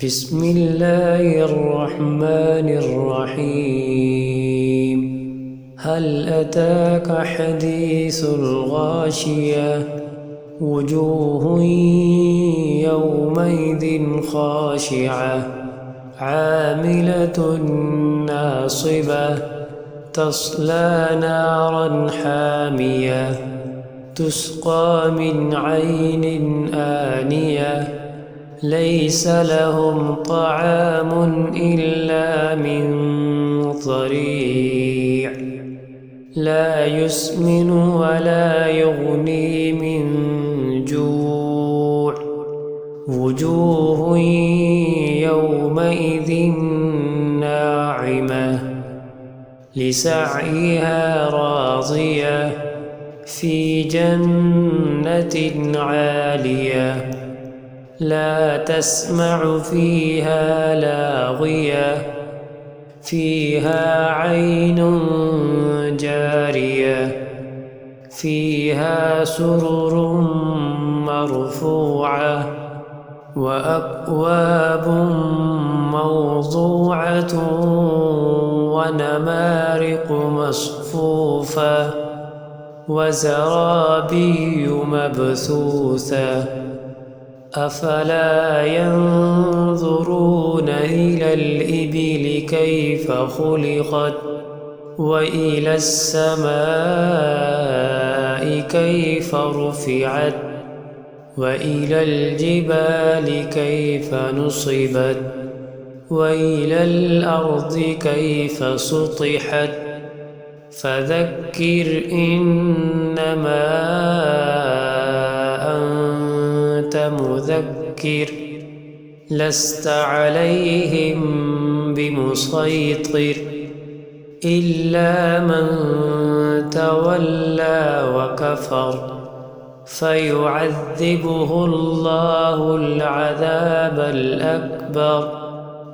بسم الله الرحمن الرحيم. هل أتاك حديث الغاشية؟ وجوه يومئذ خاشعة عاملة ناصبة تصلى نارا حامية تسقى من عين آنية ليس لهم طعام إلا من ضريع لا يسمن ولا يغني من جوع وجوه يومئذ ناعمة لسعيها راضية في جنة عالية لا تسمع فيها لاغية فيها عين جارية فيها سرر مرفوعة وأكواب موضوعة ونمارق مصفوفة وزرابي مبثوثة أفلا ينظرون إلى الإبل كيف خلقت وإلى السماء كيف رفعت وإلى الجبال كيف نصبت وإلى الأرض كيف سطحت فذكر إنما أنت مذكر لست عليهم بمسيطر إلا من تولى وكفر فيعذبه الله العذاب الأكبر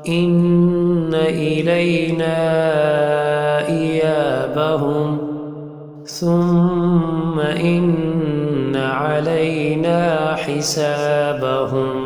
إن إلينا إيابهم ثم إن علينا حسابهم.